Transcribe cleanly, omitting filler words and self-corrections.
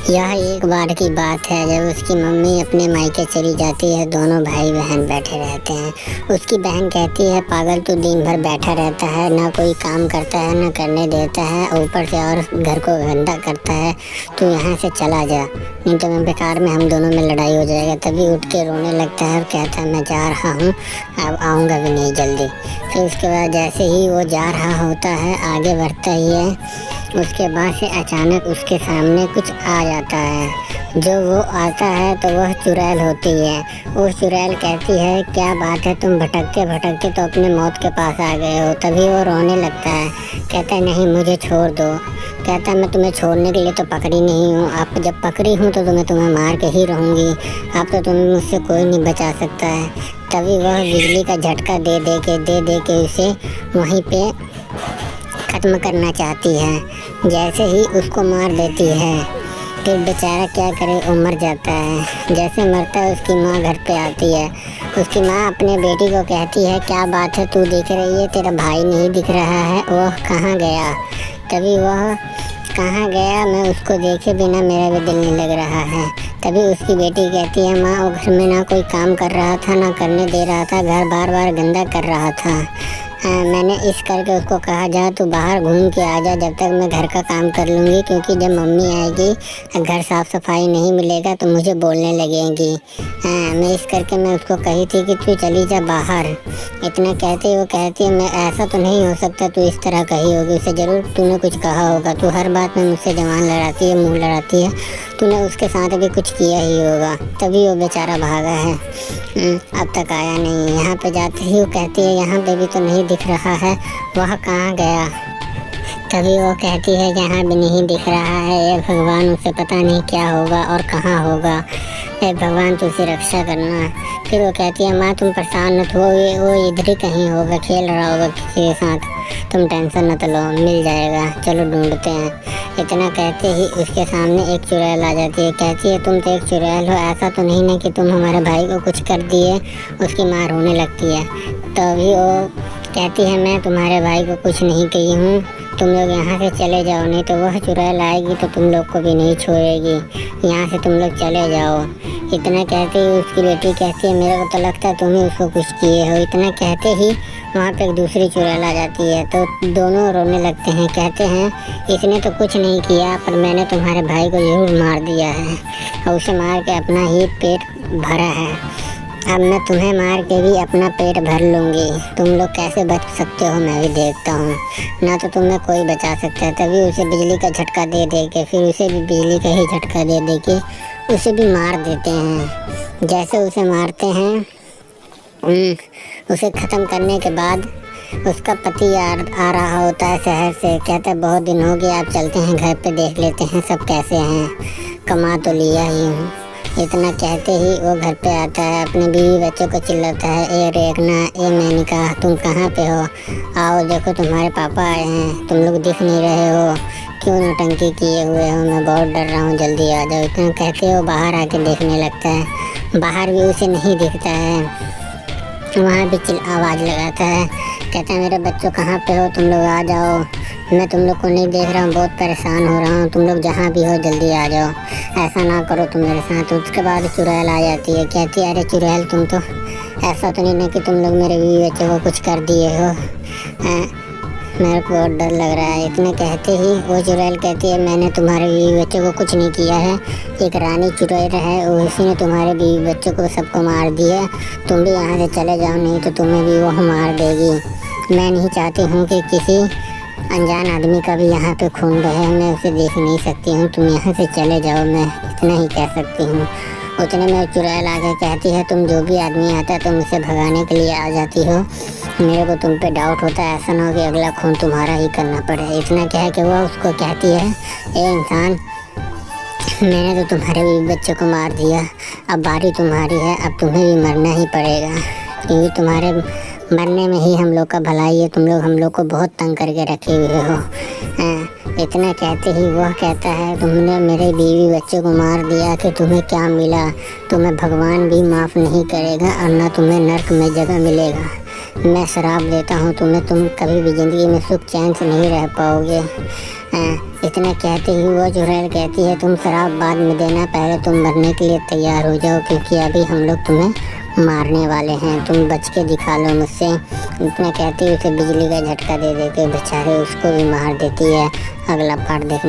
यह एक बार की बात है जब उसकी मम्मी अपने मायके चली जाती है। दोनों भाई बहन बैठे रहते हैं। उसकी बहन कहती है, पागल तू दिन भर बैठा रहता है, ना कोई काम करता है ना करने देता है, ऊपर से और घर को गंदा करता है। तू यहाँ से चला जा, नहीं तो मैं बेकार में हम दोनों में लड़ाई हो जाएगा। तभी उठ के रोने लगता है और कहता है, मैं जा रहा हूँ, अब आऊँगा भी नहीं जल्दी। फिर उसके बाद जैसे ही वो जा रहा होता है, आगे बढ़ता ही है, उसके बाद से अचानक उसके सामने कुछ आ जाता है। जो वो आता है तो वह चुड़ैल होती है। वो चुड़ैल कहती है, क्या बात है, तुम भटकते भटकते तो अपने मौत के पास आ गए हो। तभी वो रोने लगता है, कहता है, नहीं मुझे छोड़ दो। कहता है, मैं तुम्हें छोड़ने के लिए तो पकड़ी नहीं हूँ, अब जब पकड़ी हूँ तो मैं तुम्हें मार के ही रहूँगी। अब तो तुम्हें मुझसे कोई नहीं बचा सकता है। तभी वह बिजली का झटका दे दे के उसे वहीं पे ख़त्म करना चाहती है। जैसे ही उसको मार देती है, फिर बेचारा क्या करे, वो मर जाता है। जैसे मरता है, उसकी माँ घर पे आती है। उसकी माँ अपने बेटी को कहती है, क्या बात है, तू दिख रही है, तेरा भाई नहीं दिख रहा है, वह कहाँ गया। तभी वह कहाँ गया, मैं उसको देखे बिना मेरा भी दिल नहीं लग रहा है। तभी उसकी बेटी कहती है, माँ वो घर में ना कोई काम कर रहा था ना करने दे रहा था, घर बार बार गंदा कर रहा था। मैंने इस करके उसको कहा, जा तू बाहर घूम के आ जा, जब तक मैं घर का काम कर लूँगी, क्योंकि जब मम्मी आएगी घर साफ़ सफाई नहीं मिलेगा तो मुझे बोलने लगेंगी। मैं इस करके मैं उसको कही थी कि तू चली जा बाहर। इतना कहते वो कहती है, मैं ऐसा तो नहीं हो सकता, तू इस तरह कही होगी, उसे ज़रूर तूने कुछ कहा होगा, तू हर बात में मुझसे जबान लड़ाती है, मुँह लड़ाती है, तूने उसके साथ भी कुछ किया ही होगा, तभी वो बेचारा भागा है, अब तक आया नहीं। यहाँ पे जाते ही वो कहती है, यहाँ पे भी तो नहीं दिख रहा है, वह कहाँ गया। तभी वो कहती है, यहाँ भी नहीं दिख रहा है, ये भगवान, उसे पता नहीं क्या होगा और कहाँ होगा, हे भगवान तू उसे रक्षा करना। फिर वो कहती है, माँ तुम परेशान मत हो, वो इधर ही कहीं होगा, खेल रहा होगा किसी के साथ, तुम टेंशन मत लो, मिल जाएगा, चलो ढूंढते हैं। इतना कहते ही उसके सामने एक चुड़ैल आ जाती है। कहती है, तुम तो एक चुड़ैल हो, ऐसा तो नहीं ना कि तुम हमारे भाई को कुछ कर दिए। उसकी माँ रोने लगती है। तभी वो कहती है, मैं तुम्हारे भाई को कुछ नहीं की हूँ, तुम लोग यहाँ से चले जाओ, नहीं तो वह चुड़ैल आएगी तो तुम लोग को भी नहीं छोड़ेगी, यहाँ से तुम लोग चले जाओ। इतना कहते ही उसकी बेटी कहती है, मेरे को तो लगता है तुम ही उसको कुछ किए हो। इतना कहते ही वहाँ पे एक दूसरी चुड़ैल आ जाती है। तो दोनों रोने लगते हैं, कहते हैं, इसने तो कुछ नहीं किया, पर मैंने तुम्हारे भाई को ज़रूर मार दिया है और उसे मार के अपना ही पेट भरा है। अब मैं तुम्हें मार के भी अपना पेट भर लूँगी, तुम लोग कैसे बच सकते हो मैं भी देखता हूँ, ना तो तुम्हें कोई बचा सकता है। तभी उसे बिजली का झटका दे के फिर उसे भी बिजली का ही झटका दे के उसे भी मार देते हैं। जैसे उसे मारते हैं, उसे ख़त्म करने के बाद उसका पति आ रहा होता है शहर से। कहता है, बहुत दिन हो गए, आप चलते हैं घर पे, देख लेते हैं सब कैसे हैं, कमा तो लिया ही हूँ। इतना कहते ही वो घर पे आता है, अपने बीवी बच्चों को चिल्लाता है, ए रेखना, ए मेनिका, तुम कहाँ पे हो, आओ देखो तुम्हारे पापा आए हैं, तुम लोग दिख नहीं रहे हो, क्यों नौटंकी किए हुए हो, मैं बहुत डर रहा हूँ, जल्दी आ जाओ। इतना कहते वो बाहर आके देखने लगता है। बाहर भी उसे नहीं दिखता है, वहाँ भी आवाज़ लगाता है, कहता है, मेरे बच्चों कहाँ पे हो, तुम लोग आ जाओ, मैं तुम लोग को नहीं देख रहा हूँ, बहुत परेशान हो रहा हूँ, तुम लोग जहाँ भी हो जल्दी आ जाओ, ऐसा ना करो तुम मेरे साथ। उसके बाद चुड़ैल आ जाती है। कहती है, अरे चुड़ैल, तुम तो ऐसा तो नहीं ना कि तुम लोग मेरे बीवी बच्चों को कुछ कर दिए हो, मेरे को बहुत डर लग रहा है। इतने कहते ही वो चुड़ैल कहती है, मैंने तुम्हारे बीवी बच्चों को कुछ नहीं किया है, एक रानी चुड़ैल है, उसी ने तुम्हारे बीवी बच्चों को सबको मार दिया, तुम भी यहाँ से चले जाओ, नहीं तो तुम्हें भी वो मार देगी। मैं नहीं चाहती हूँ कि किसी अनजान आदमी का भी यहाँ पे खून बहे, मैं उसे देख नहीं सकती हूँ, तुम यहाँ से चले जाओ, मैं इतना ही कह सकती हूँ। उतने में चुड़ैल आके कहती है, तुम जो भी आदमी आता है तुम उसे भगाने के लिए आ जाती हो, मेरे को तुम पे डाउट होता है, ऐसा ना हो कि अगला खून तुम्हारा ही करना पड़े। इतना कह के वो उसको कहती है, ए इंसान, मैंने तो तुम्हारे भी बच्चों को मार दिया, अब बारी तुम्हारी है, अब तुम्हें भी मरना ही पड़ेगा, क्योंकि तुम्हारे मरने में ही हम लोग का भलाई है, तुम लोग हम लोग को बहुत तंग करके रखे हुए हो। इतना कहते ही वह कहता है, तुमने मेरे बीवी बच्चों को मार दिया कि तुम्हें क्या मिला, तुम्हें भगवान भी माफ़ नहीं करेगा और ना तुम्हें नर्क में जगह मिलेगा। मैं शराब देता हूँ तुम्हें, तुम कभी भी ज़िंदगी में सुख चैन से नहीं रह पाओगे। इतना कहते ही वो चुड़ैल कहती है तुम शराब बाद में देना, पहले तुम मरने के लिए तैयार हो जाओ, क्योंकि अभी हम लोग तुम्हें मारने वाले हैं, तुम बच के दिखा लो मुझसे। इतना कहती है उसे बिजली का झटका दे देते बेचारे उसको भी मार देती है। अगला पार्ट देखना।